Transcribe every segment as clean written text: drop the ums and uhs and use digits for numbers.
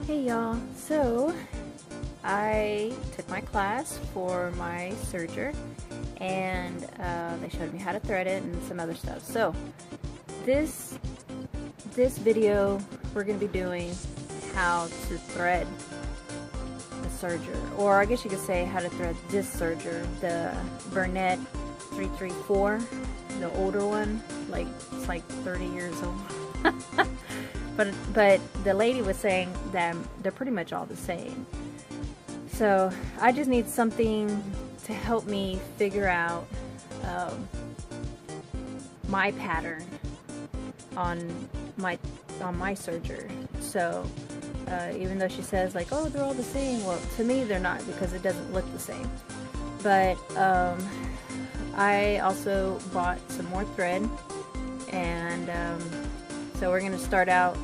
Hey y'all, so I took my class for my serger and they showed me how to thread it and some other stuff. So this video we're going to be doing how to thread the serger, or I guess you could say how to thread this serger, the Bernette 334, the older one, like it's like 30 years old. But the lady was saying that they're pretty much all the same. So I just need something to help me figure out my pattern on my serger. So even though she says like, oh, they're all the same, well, to me they're not, because it doesn't look the same. But I also bought some more thread, and so we're gonna start out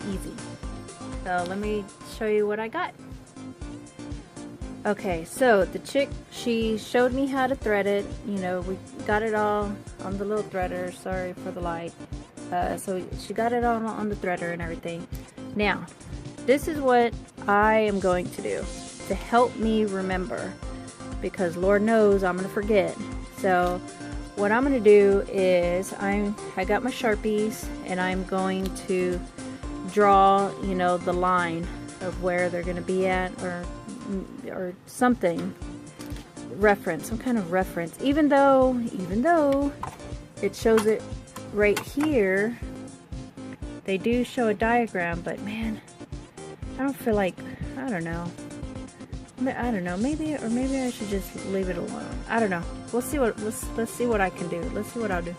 easy. So let me show you what I got. Okay, so the chick, she showed me how to thread it. You know, we got it all on the little threader. Sorry for the light. So she got it all on the threader and everything. Now, this is what I am going to do to help me remember, because Lord knows I'm gonna forget. So what I'm going to do is I got my Sharpies, and I'm going to draw, you know, the line of where they're going to be at, or something, reference, some kind of reference. Even though it shows it right here, they do show a diagram, but man, I don't feel like, I don't know, maybe I should just leave it alone. I don't know. Let's see what I can do. Let's see what I'll do.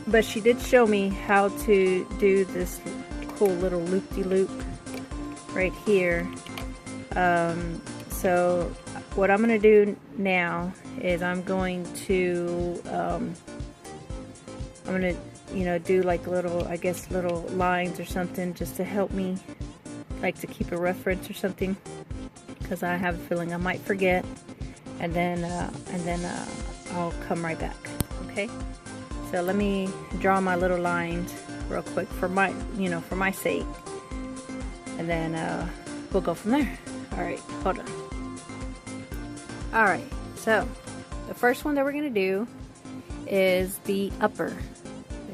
But she did show me how to do this cool little loop-de-loop right here. So what I'm gonna do now is I'm going to you know, do like little, I guess, little lines or something, just to help me, like to keep a reference or something, because I have a feeling I might forget, and then I'll come right back. Okay, so let me draw my little lines real quick for my, you know, for my sake, and then we'll go from there. All right, hold on. All right, so the first one that we're gonna do is the upper,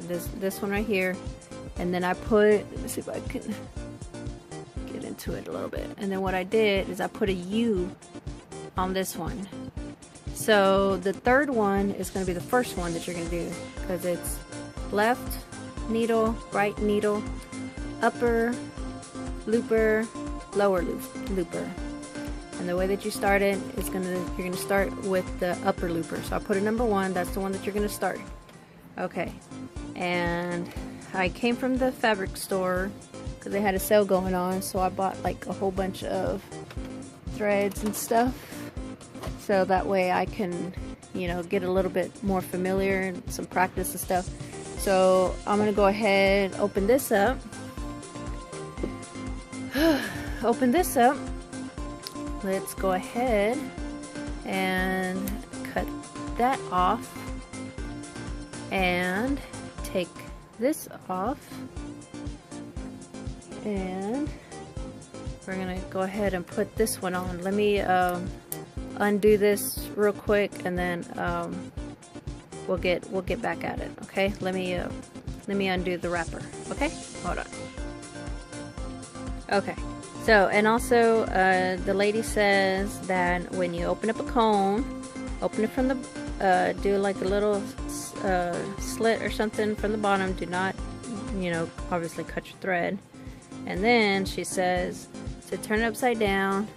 this one right here, and then I put, let's see if I can get into it a little bit, and then what I did is I put a U on this one. So the third one is going to be the first one that you're going to do, because it's left needle, right needle, upper looper, lower looper. And the way that you start it is you're going to start with the upper looper. So I put a number 1, that's the one that you're going to start. Okay, and I came from the fabric store because they had a sale going on, so I bought like a whole bunch of threads and stuff, so that way I can, you know, get a little bit more familiar and some practice and stuff. So I'm gonna go ahead, open this up. Open this up. Let's go ahead and cut that off, and take this off, and we're gonna go ahead and put this one on. Let me undo this real quick, and then we'll get back at it. Okay, let me undo the wrapper. Okay, hold on. Okay, so, and also the lady says that when you open up a cone, open it from the do like a little slit or something from the bottom. Do not, you know, obviously cut your thread. And then she says to turn it upside down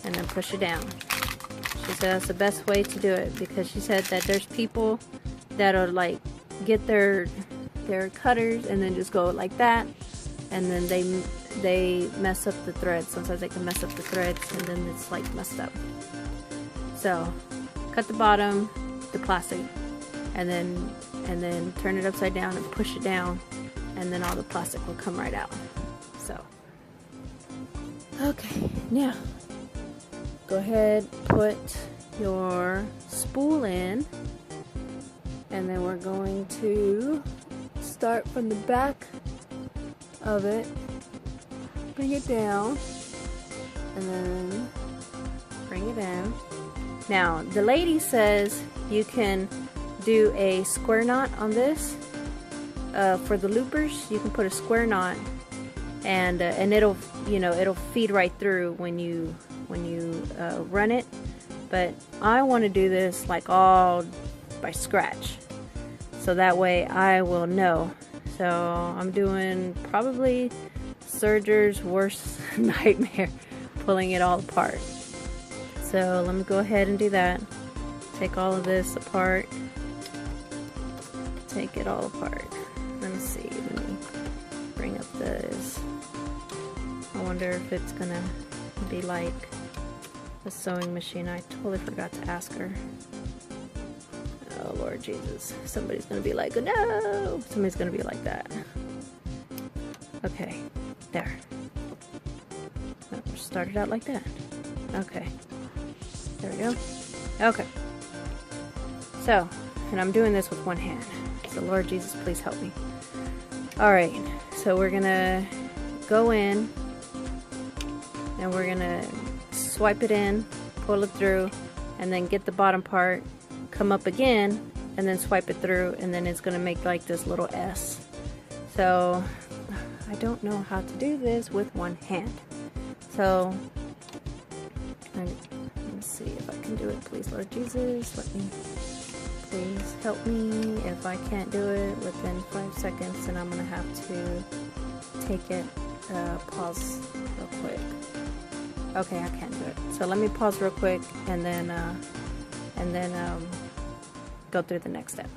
and then push it down. She said that's the best way to do it, because she said that there's people that are like, get their cutters and then just go like that, and then they mess up the threads. Sometimes they can mess up the threads, and then it's like messed up. So cut the bottom, the plastic, and then turn it upside down and push it down, and then all the plastic will come right out. So okay, now go ahead, put your spool in, and then we're going to start from the back of it. Bring it down. And then bring it in. Now, the lady says you can do a square knot on this. For the loopers, you can put a square knot, and it'll, you know, it'll feed right through when you run it. But I want to do this like all by scratch, so that way I will know. So I'm doing probably serger's worst nightmare, pulling it all apart. So let me go ahead and do that. Take all of this apart. Take it all apart. Let me see. Let me bring up this. I wonder if it's gonna be like the sewing machine. I totally forgot to ask her. Oh Lord Jesus. Somebody's gonna be like, no! Somebody's gonna be like that. Okay. There. Started out like that. Okay. There we go. Okay. So, and I'm doing this with one hand. So Lord Jesus, please help me. Alright, so we're gonna go in and we're gonna swipe it in, pull it through, and then get the bottom part, come up again, and then swipe it through, and then it's gonna make like this little S. So I don't know how to do this with one hand. So let's see if I can do it. Please, Lord Jesus, let me, please help me. If I can't do it within 5 seconds, then I'm gonna have to take it, pause real quick. Okay, I can't do it. So let me pause real quick and then go through the next step.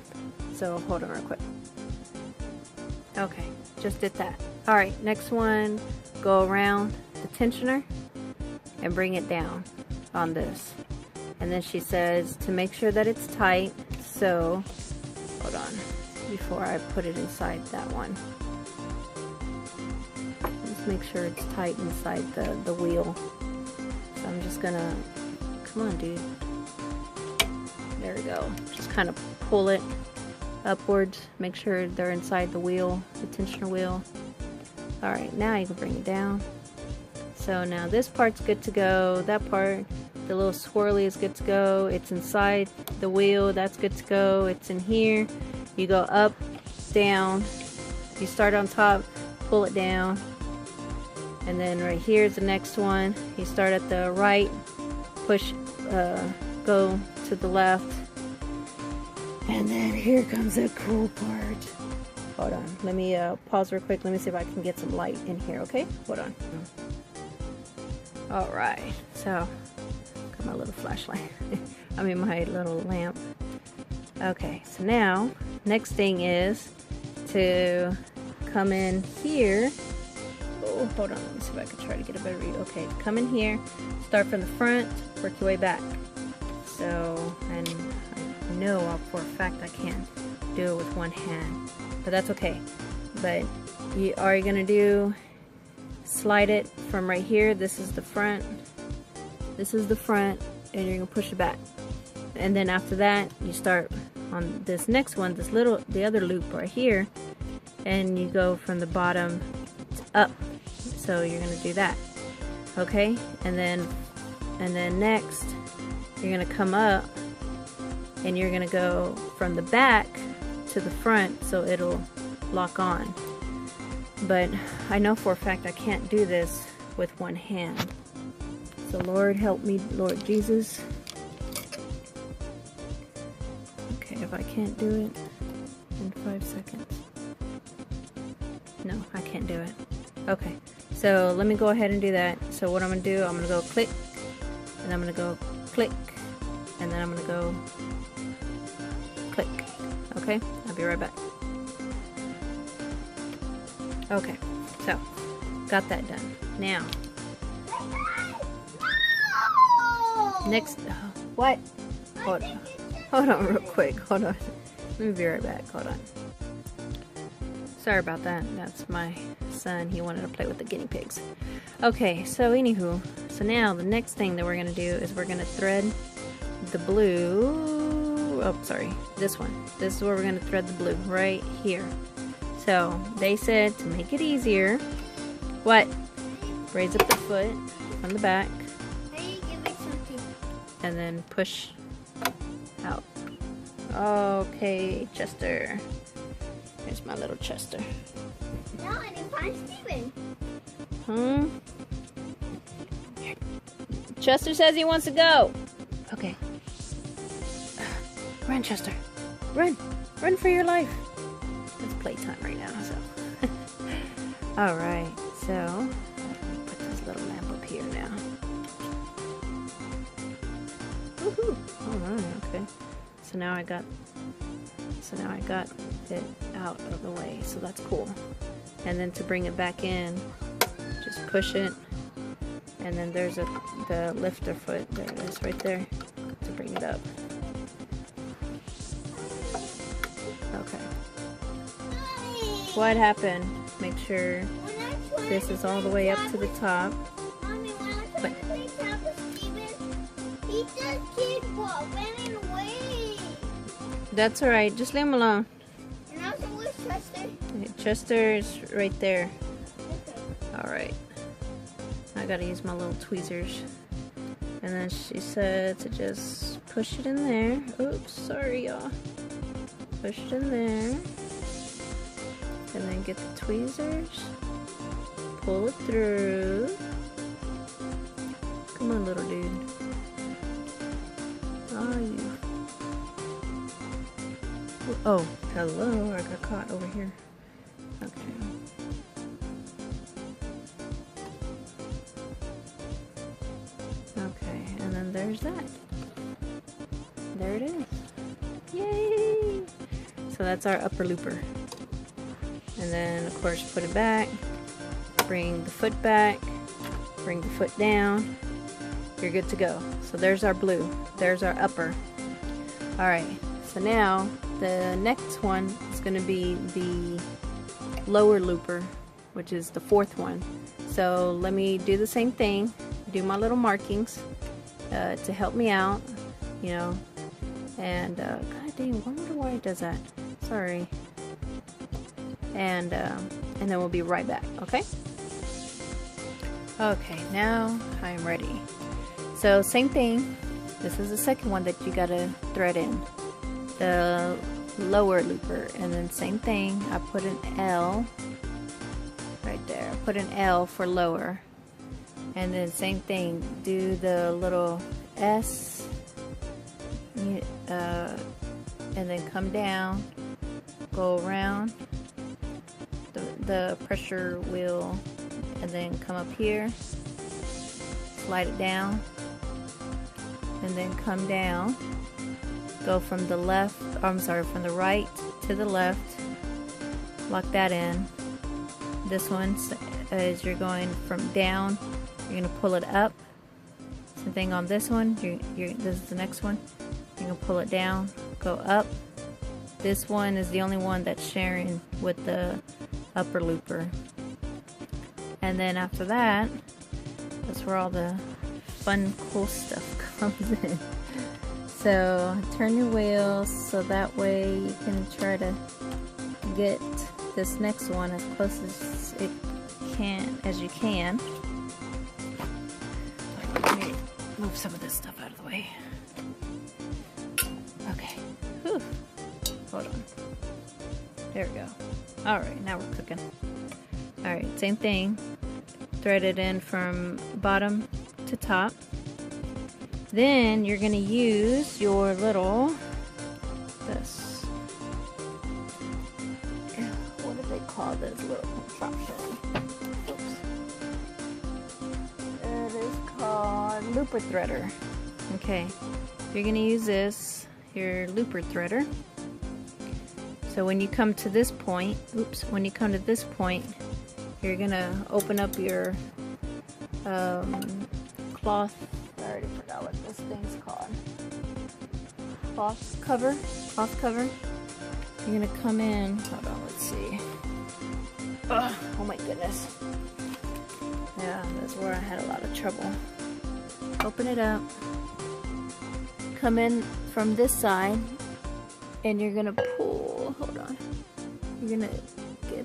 So hold on real quick. Okay, just did that. All right, next one, go around the tensioner and bring it down on this. And then she says to make sure that it's tight. So hold on, before I put it inside that one, just make sure it's tight inside the wheel. So I'm just gonna, come on dude, there we go, just kind of pull it upwards, make sure they're inside the wheel, the tensioner wheel. Alright, now you can bring it down. So now this part's good to go, that part, the little swirly is good to go, it's inside the wheel, that's good to go, it's in here. You go up, down, you start on top, pull it down, and then right here is the next one. You start at the right, push, go to the left, and then here comes the cool part. Hold on, let me pause real quick. Let me see if I can get some light in here, okay? Hold on. Alright, so, got my little flashlight. I mean my little lamp. Okay, so now, next thing is to come in here. Oh, hold on, let me see if I can try to get a better read. Okay, come in here, start from the front, work your way back. So, and I know for a fact I can't do it with one hand, but that's okay. But you are gonna do, slide it from right here. This is the front, this is the front, and you're gonna push it back. And then after that, you start on this next one, this little, the other loop right here, and you go from the bottom up. So you're gonna do that, okay? And then next, you're gonna come up, and you're gonna go from the back to the front, so it'll lock on. But I know for a fact I can't do this with one hand. So Lord help me, Lord Jesus. Okay, if I can't do it in 5 seconds. No, I can't do it. Okay, so let me go ahead and do that. So what I'm gonna do, I'm gonna go click, and I'm gonna go click, and then I'm gonna go click. Okay, I'll be right back. Okay, so got that done. Now, next, what? Hold on real quick, hold on. Let me be right back, hold on. Sorry about that, that's my son, he wanted to play with the guinea pigs. Okay, so anywho, so now the next thing that we're gonna do is we're gonna thread the blue, oh sorry, this one. This is where we're gonna thread the blue, right here. So they said to make it easier, what? Raise up the foot on the back. And then push out. Okay, Chester. Here's my little Chester. No, I didn't find Steven. Chester says he wants to go. Okay. Run, Chester. Run. Run for your life. It's playtime right now, so. Alright, so put this little lamp up here now. Woohoo! Alright, okay. So now I got it out of the way, so that's cool. And then to bring it back in, just push it, and then there's the lifter foot. There it is, right there, to bring it up. Okay. What happened? Make sure this is all the way up to the top. But he just keeps running away. That's alright, just leave him alone. And also, where's Chester? Chester's right there. Okay. Alright. I gotta use my little tweezers. And then she said to just push it in there. Oops, sorry y'all. Push it in there. And then get the tweezers. Pull it through. Come on, little dude. Oh, you. Oh, hello. I got caught over here. Okay. Okay, and then there's that. There it is. Yay! So that's our upper looper. And then, of course, put it back. Bring the foot back. Bring the foot down. You're good to go. So there's our blue. There's our upper. Alright, so now the next one is going to be the lower looper, which is the fourth one. So let me do the same thing. Do my little markings to help me out, you know. And god dang, I wonder why it does that. Sorry. And then we'll be right back. Okay. Okay, now I'm ready. So same thing. This is the second one that you gotta thread in, the lower looper, and then same thing. I put an L right there. I put an L for lower. And then same thing, do the little S, and then come down, go around the pressure wheel, and then come up here, slide it down, and then come down, go from the left, I'm sorry, from the right to the left, lock that in. This one is you're going from down, you're going to pull it up. Same thing on this one. This is the next one. You're going to pull it down, go up. This one is the only one that's sharing with the upper looper. And then after that, that's where all the fun, cool stuff comes in. So turn your wheels so that way you can try to get this next one as close as you can. Let me move some of this stuff out of the way. Okay. Whew. Hold on. There we go. Alright, now we're cooking. Alright, same thing. Thread it in from bottom to top. Then you're going to use your little, what do they call this little contraption? Oops. It is called looper threader. Okay, you're going to use this, your looper threader. So when you come to this point, you're going to open up your cloth. I already forgot what this thing's called. Cloth cover. You're gonna come in. Hold on, let's see. Ugh, oh my goodness. Yeah, that's where I had a lot of trouble. Open it up. Come in from this side, and you're gonna pull. Hold on. You're gonna get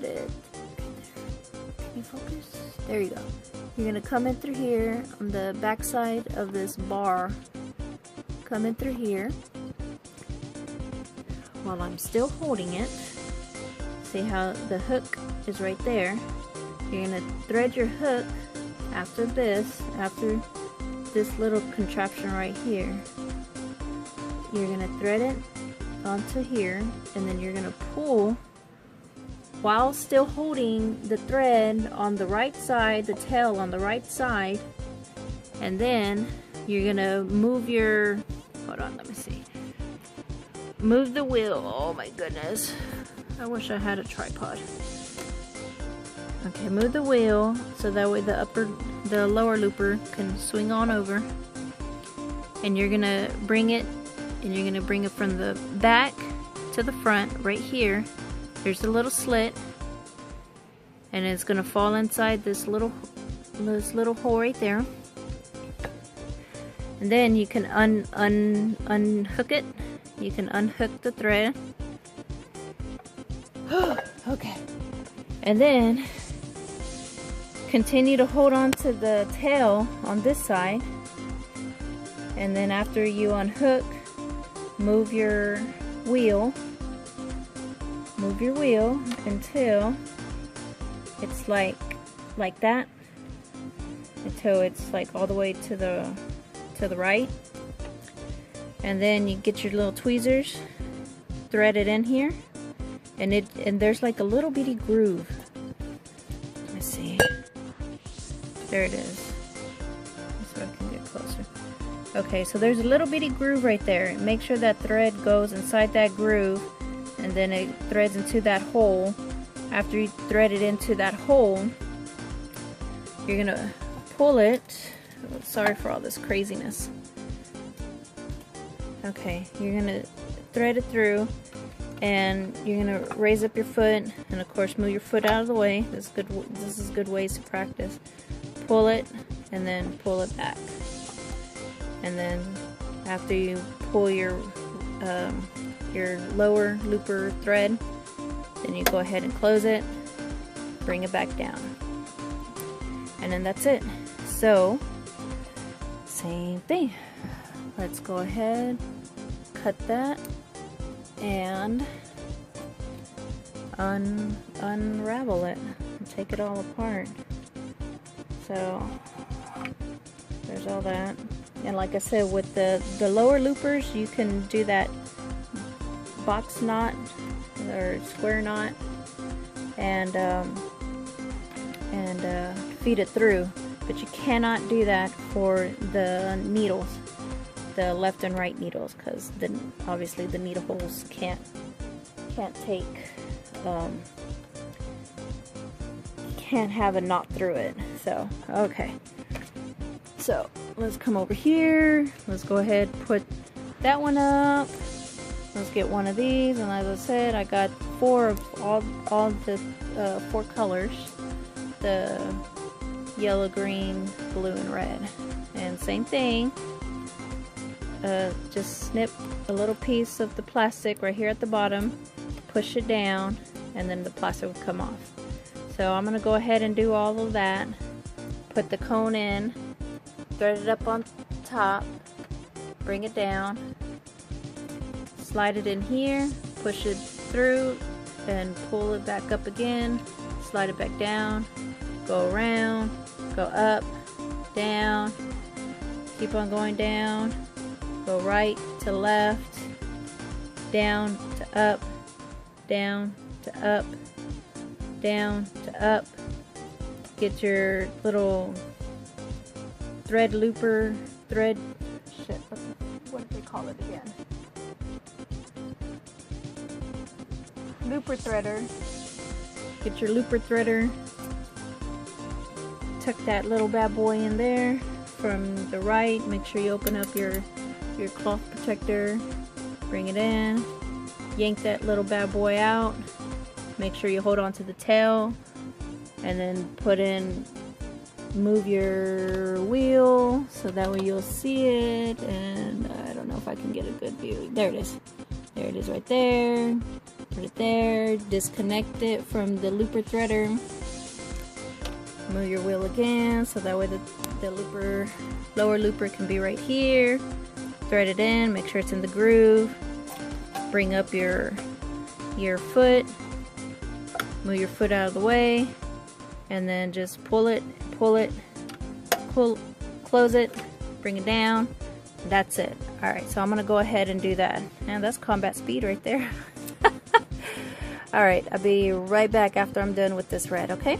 you focus? There you go. You're gonna come in through here on the back side of this bar. Come in through here. While I'm still holding it, see how the hook is right there? You're gonna thread your hook after this little contraption right here. You're gonna thread it onto here, and then you're gonna pull while still holding the thread on the right side, the tail on the right side, and then you're gonna move your, hold on, let me see. Move the wheel. Oh my goodness. I wish I had a tripod. Okay, move the wheel so that way the lower looper can swing on over. And you're gonna bring it, from the back to the front right here. There's a little slit, and it's gonna fall inside this little hole right there. And then you can unhook it. You can unhook the thread. Okay. And then continue to hold on to the tail on this side. And then after you unhook, move your wheel. Move your wheel until it's like that. Until it's like all the way to the right. And then you get your little tweezers, thread it in here, and there's like a little bitty groove. Let me see. There it is. So I can get closer. Okay, so there's a little bitty groove right there. Make sure that thread goes inside that groove, and then it threads into that hole. After you thread it into that hole, you're gonna pull it. Sorry for all this craziness. Okay, you're gonna thread it through, and you're gonna raise up your foot, and of course move your foot out of the way. This is good ways to practice. Pull it, and then pull it back. And then after you pull your lower looper thread, then you go ahead and close it, bring it back down, and then that's it. So same thing. Let's go ahead, cut that, and unravel it and take it all apart. So there's all that. And like I said, with the lower loopers, you can do that box knot or square knot and feed it through. But you cannot do that for the needles, the left and right needles, because then obviously the needle holes can't take can't have a knot through it. So okay, so let's come over here. Let's go ahead, put that one up. Let's get one of these, and as I said, I got 4 of all the 4 colors: the yellow, green, blue, and red. And same thing. Just snip a little piece of the plastic right here at the bottom, push it down, and then the plastic will come off. So I'm gonna go ahead and do all of that. Put the cone in, thread it up on top, bring it down, slide it in here, push it through, and pull it back up again, slide it back down, go around, go up, down, keep on going down, go right to left, down to up, down to up, down to up. Get your little thread looper, what do they call it again? Looper threader. Get your looper threader. Tuck that little bad boy in there from the right. Make sure you open up your cloth protector. Bring it in. Yank that little bad boy out. Make sure you hold on to the tail, and then move your wheel so that way you'll see it. And I don't know if I can get a good view. There it is. There it is right there. Put it there. Disconnect it from the looper threader. Move your wheel again so that way the looper, lower looper can be right here. Thread it in, make sure it's in the groove. Bring up your foot. Move your foot out of the way. And then just pull it, close it, bring it down. That's it. Alright, so I'm going to go ahead and do that. And that's combat speed right there. Alright, I'll be right back after I'm done with this red, okay?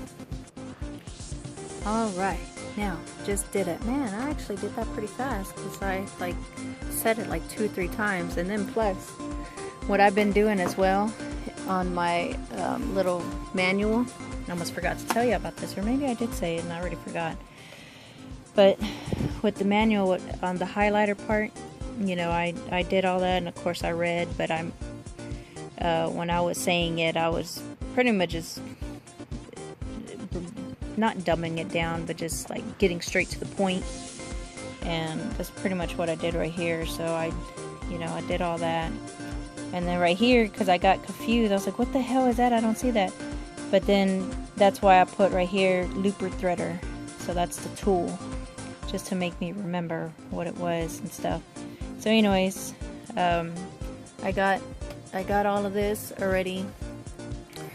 Alright, now, just did it. Man, I actually did that pretty fast because I like said it like 2 or 3 times. And then plus, what I've been doing as well on my little manual, I almost forgot to tell you about this, or maybe I did say it and I already forgot. But with the manual on the highlighter part, you know, I did all that, and of course I read, but when I was saying it, I was pretty much just not dumbing it down, but just like getting straight to the point. And that's pretty much what I did right here. So I did all that. And then right here, because I got confused, I was like, what the hell is that? I don't see that. But then that's why I put right here looper threader. So that's the tool, just to make me remember what it was and stuff. So anyways, I got all of this already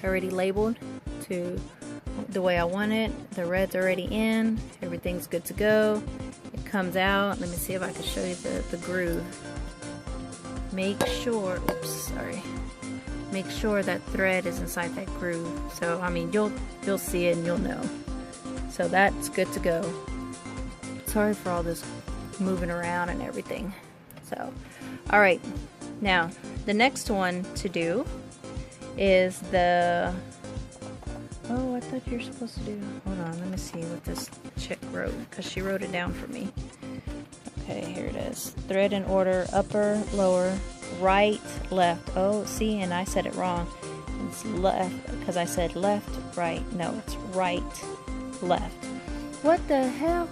labeled to the way I want it. The red's already in, everything's good to go. It comes out. Let me see if I can show you the groove. Make sure, oops, sorry. Make sure that thread is inside that groove. So I mean, you'll see it and you'll know. So that's good to go. Sorry for all this moving around and everything. So, all right. Now, the next one to do is the, oh, I thought you were supposed to do, hold on, let me see what this chick wrote, because she wrote it down for me. Okay, here it is. Thread in order, upper, lower, right, left. Oh, see, and I said it wrong. It's left, because I said left, right. No, it's right, left. What the hell?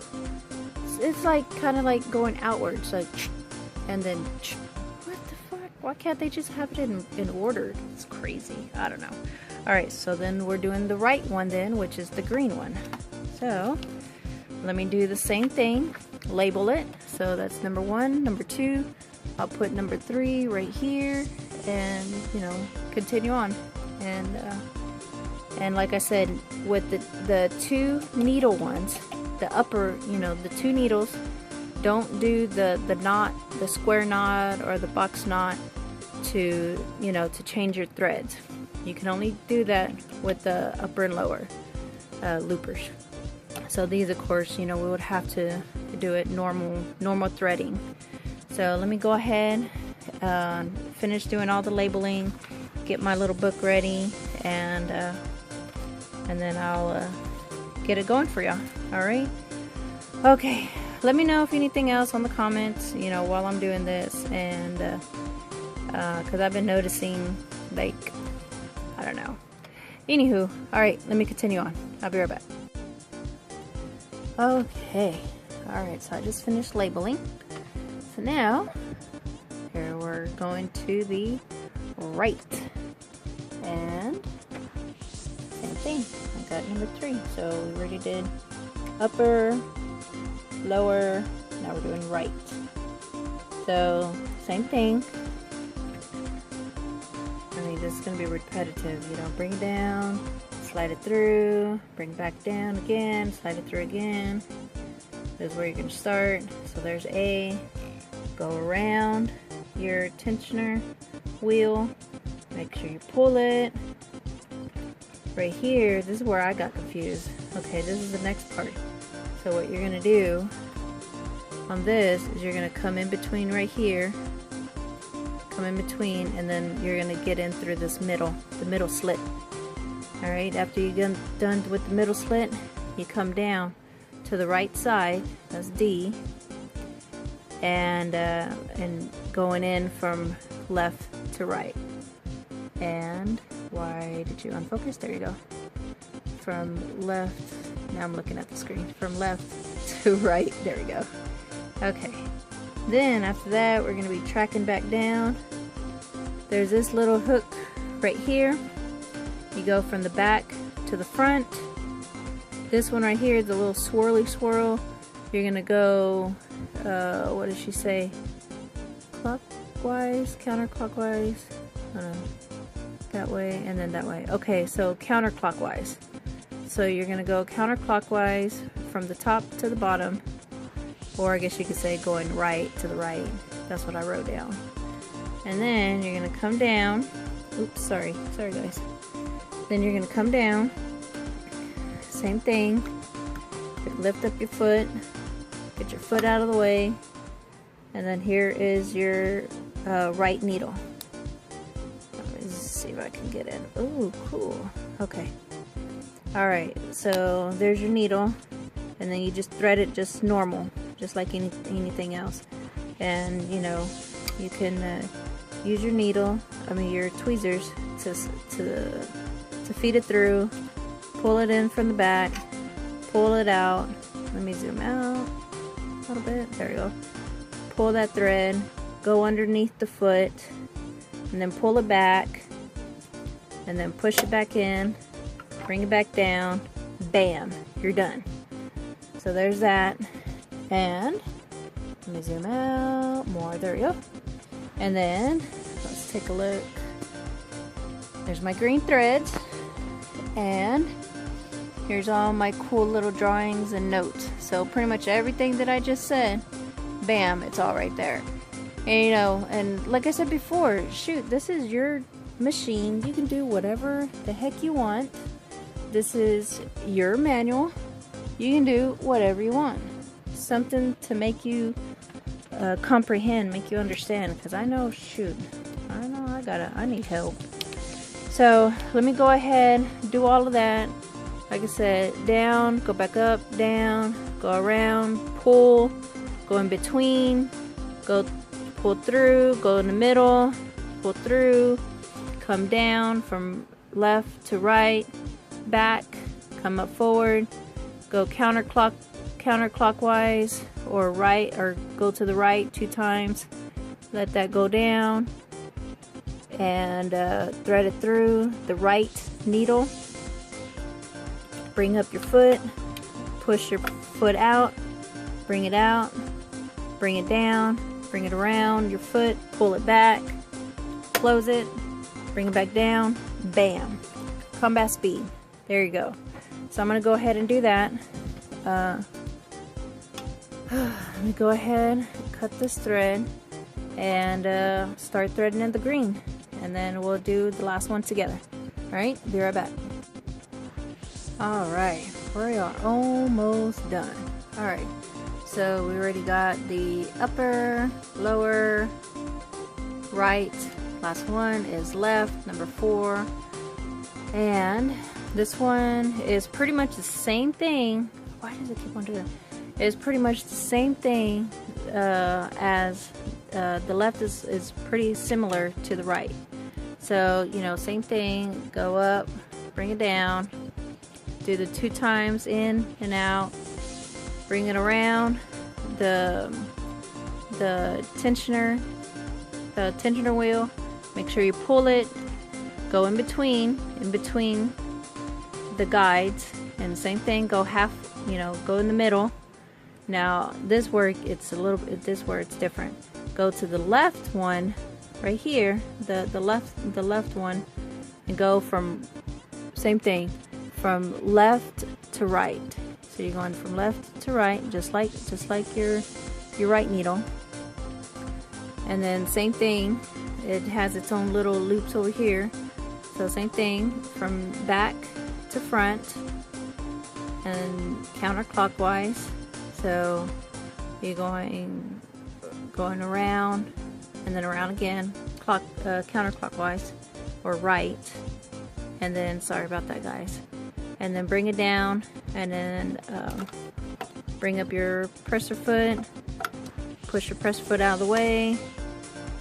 It's like, kind of like going outwards, like, and then, what the fuck? Why can't they just have it in order? It's crazy. I don't know. Alright, so then we're doing the right one then, which is the green one. So, let me do the same thing. Label it. So that's number 1, number 2. I'll put number 3 right here, and, you know, continue on. And like I said, with the 2 needle ones, the upper, you know, the 2 needles, don't do the knot, the square knot or the box knot to, you know, to change your threads. You can only do that with the upper and lower loopers. So these, of course, you know, we would have to do it normal threading. So let me go ahead, finish doing all the labeling, get my little book ready, and then I'll get it going for y'all. All right. Okay. Let me know if anything else on the comments, you know, while I'm doing this, and because I've been noticing, like, I don't know. Anywho, all right, let me continue on. I'll be right back. Okay. All right, so I just finished labeling. So now, here we're going to the right, and same thing. I got number 3. So we already did upper, lower, now we're doing right. So same thing. I mean, this is going to be repetitive. You know, bring it down, slide it through, bring it back down again, slide it through again. This is where you're going to start. So there's A. Go around your tensioner wheel. Make sure you pull it. Right here, this is where I got confused. Okay, this is the next part. So what you're going to do on this is you're going to come in between right here. Come in between, and then you're going to get in through this the middle slit. Alright, after you're done with the middle slit, you come down to the right side, that's D, and going in from left to right. And why did you unfocus? There you go. From left, now I'm looking at the screen, from left to right, there we go. Okay, then after that we're going to be tracking back down. There's this little hook right here. You go from the back to the front, this one right here, the little swirly swirl, you're gonna go, what does she say? Clockwise, counterclockwise, that way, and then that way. Okay, so counterclockwise. So you're gonna go counterclockwise from the top to the bottom, or I guess you could say going right to the right. That's what I wrote down. And then you're gonna come down. Oops, sorry guys. Then you're gonna come down. Same thing. Lift up your foot. Get your foot out of the way. And then here is your right needle. Let me see if I can get in. Oh, cool. Okay. Alright, so there's your needle. And then you just thread it just normal, just like anything else. And you know, you can use your needle, your tweezers to feed it through. Pull it in from the back, pull it out. Let me zoom out a little bit. There we go. Pull that thread, go underneath the foot, and then pull it back, and then push it back in, bring it back down. Bam, you're done. So there's that. And let me zoom out more. There we go. And then let's take a look. There's my green threads, and here's all my cool little drawings and notes. So pretty much everything that I just said, bam, it's all right there. And you know, and like I said before, shoot, this is your machine. You can do whatever the heck you want. This is your manual. You can do whatever you want. Something to make you comprehend, make you understand. Because I know, shoot, I need help. So let me go ahead, do all of that. Like I said, down, go back up, down, go around, pull, go in between, go pull through, go in the middle, pull through, come down from left to right, back, come up forward, go counterclockwise or right, or go to the right 2 times, let that go down, and thread it through the right needle. Bring up your foot, push your foot out, bring it out, bring it down, bring it around your foot, pull it back, close it, bring it back down, bam, combat speed. There you go. So I'm going to go ahead and do that. Let me go ahead, cut this thread, and start threading in the green, and then we'll do the last one together. Alright, be right back. Alright, we are almost done. Alright, so we already got the upper, lower, right, last one is left, number 4, and this one is pretty much the same thing. Why does it keep on doing that? It's pretty much the same thing as the left is pretty similar to the right. So, you know, same thing, go up, bring it down, do the 2 times in and out, bring it around the tensioner wheel, make sure you pull it, go in between the guides, and same thing, go half, you know, go in the middle. Now this where it's different. Go to the left one right here, the left one, and go from, same thing, from left to right. So you're going from left to right, just like your right needle. And then same thing, it has its own little loops over here. So same thing, from back to front and counterclockwise. So you're going around and then around again, counterclockwise or right, and then, sorry about that guys, and then bring it down, and then bring up your presser foot, push your presser foot out of the way,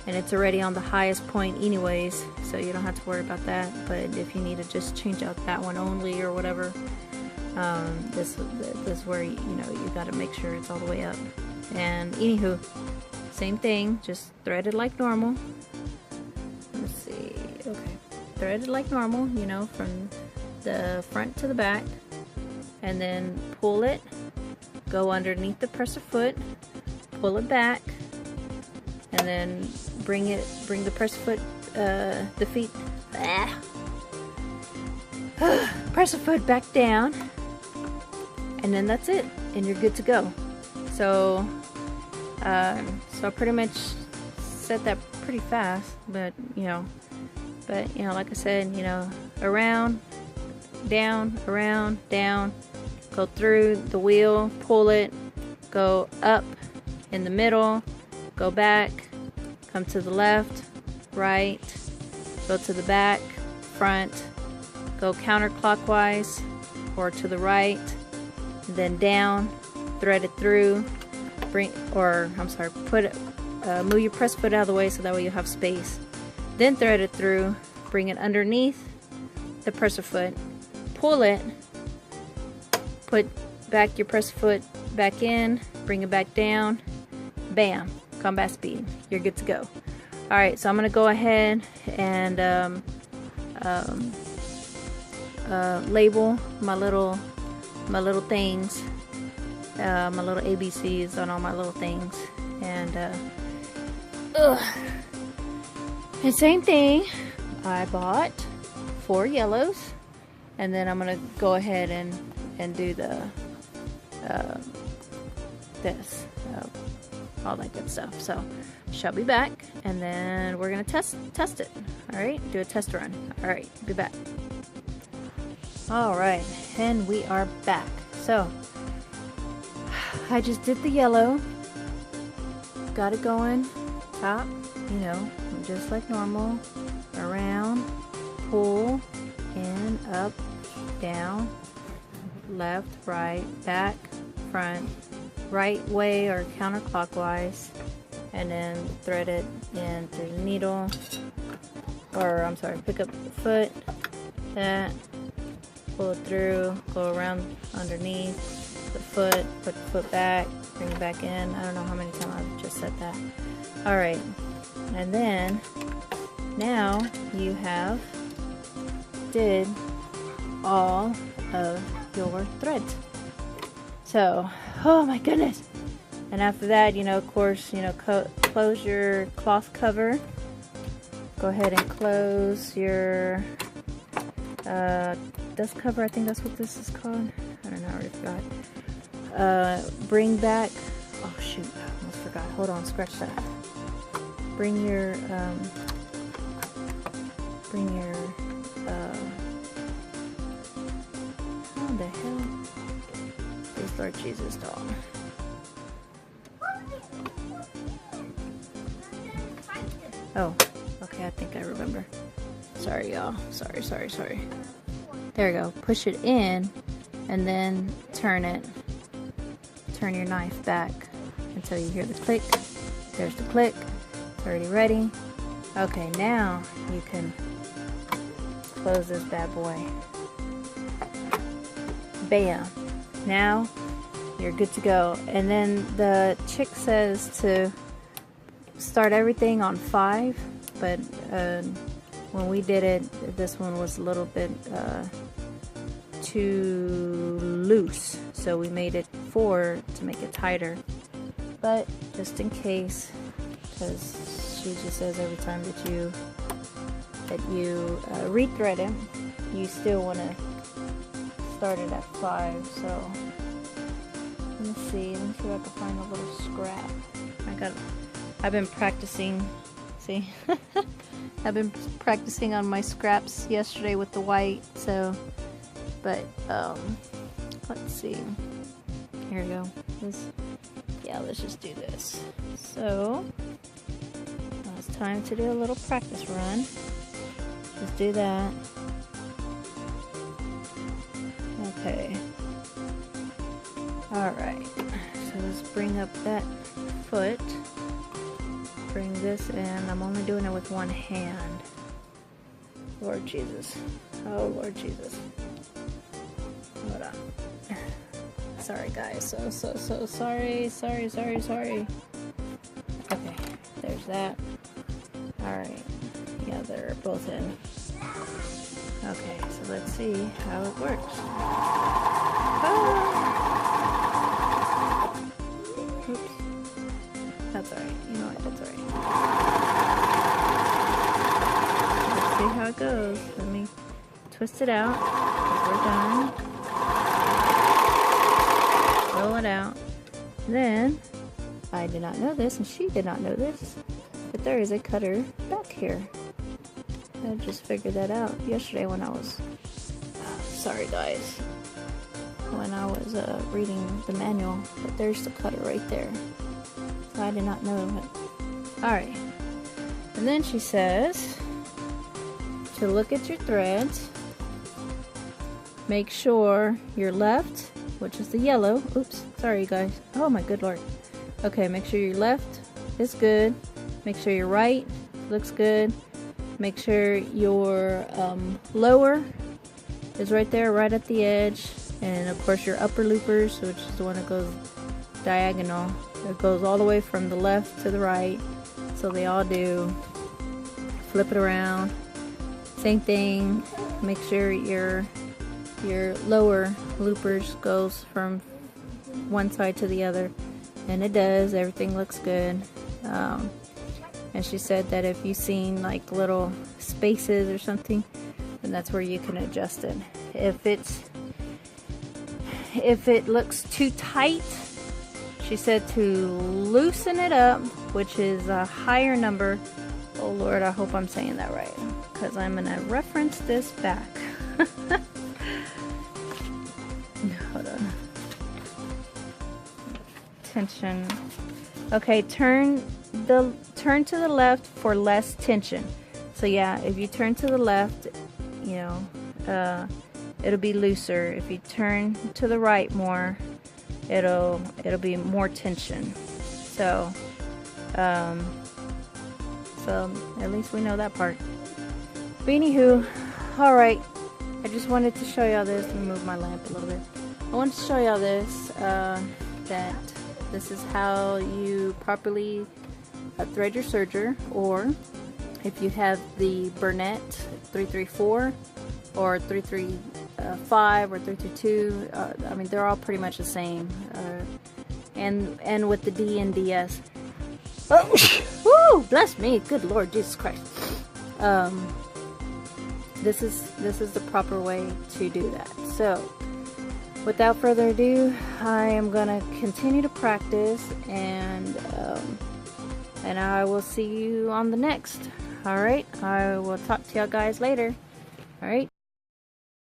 and it's already on the highest point anyways, so you don't have to worry about that. But if you need to just change out that one only or whatever, this is where you know you got to make sure it's all the way up. And anywho, same thing, just thread it like normal. Let's see, okay, thread it like normal, you know, from the front to the back, and then pull it, go underneath the presser foot, pull it back, and then bring the presser foot, the feet, presser foot back down, and then that's it, and you're good to go. So I pretty much said that pretty fast, but you know, like I said, you know, around, down, go through the wheel, pull it, go up in the middle, go back, come to the left, right, go to the back, front, go counterclockwise or to the right, then down, thread it through, move your press foot out of the way so that way you have space. Then thread it through, bring it underneath the presser foot, pull it, put back your press foot back in, bring it back down, bam, combat speed, you're good to go. Alright, so I'm going to go ahead and label my little things, my little ABCs on all my little things, and and same thing, I bought 4 yellows, and then I'm gonna go ahead and do the all that good stuff. So shall be back, and then we're gonna test it. All right, do a test run. All right, be back. All right, and we are back. So I just did the yellow, got it going, top, you know, just like normal, around, pull, in, up, down, left, right, back, front, right way or counterclockwise, and then thread it in through the needle, or I'm sorry, pick up the foot, that, pull it through, go around underneath the foot, put the foot back, bring it back in. I don't know how many times I've just said that. Alright, and then now you have did all of your threads. So, oh my goodness. And after that, you know, of course, you know, close your cloth cover. Go ahead and close your dust cover. I think that's what this is called. I don't know, I already forgot. Bring back, oh shoot, I almost forgot. Hold on, scratch that. Bring your how the hell? Please, Lord Jesus, dog. Oh, okay, I think I remember. Sorry, y'all. Sorry. There we go. Push it in, and then turn it. Turn your knife back until you hear the click. There's the click. It's already ready. Okay, now you can close this bad boy. Bam. Now you're good to go. And then the chick says to start everything on 5, but when we did it, this one was a little bit too loose, so we made it 4 to make it tighter. But just in case, because she just says every time that you rethread it, you still want to start it at 5. So let me see if I can find a little scrap. I've been practicing. See, I've been practicing on my scraps yesterday with the white. So, but let's see. Here we go. Let's just do this. So now it's time to do a little practice run. Let's do that. Okay. Alright. So let's bring up that foot. Bring this in. I'm only doing it with one hand. Lord Jesus. Oh, Lord Jesus. Hold on. Sorry, guys. So sorry. Okay. There's that. Alright. Yeah, they're both in. Okay, so let's see how it works. Oh! twist it out. We're done. Roll it out. Then, I did not know this, and she did not know this, but there is a cutter back here. I just figured that out yesterday when I was, sorry guys, when I was reading the manual, but there's the cutter right there. So I did not know it. Alright, and then she says to look at your threads, make sure your left, which is the yellow, oops, sorry guys, oh my good lord. Okay, make sure your left is good, make sure your right looks good, make sure your lower is right there, right at the edge, and of course your upper loopers, which is the one that goes diagonal, it goes all the way from the left to the right, so they all do. Flip it around, same thing, make sure your lower loopers goes from one side to the other, and it does. Everything looks good. And she said that if you've seen like little spaces or something, then that's where you can adjust it. If it looks too tight, she said to loosen it up, which is a higher number. Oh Lord, I hope I'm saying that right, because I'm gonna reference this back. Hold on. Tension. Okay, turn to the left for less tension. So yeah, if you turn to the left, you know, it'll be looser. If you turn to the right more, it'll be more tension. So so at least we know that part. But anywho, all right. I just wanted to show y'all this. Let me move my lamp a little bit. I wanted to show y'all this, that this is how you properly thread your serger, or if you have the Bernette 334 or 335 or 332, I mean they're all pretty much the same, and with the D and DS. Oh, woo, bless me, good Lord Jesus Christ. This is the proper way to do that. So without further ado, I am gonna continue to practice, and I will see you on the next. All right, I will talk to y'all guys later. All right,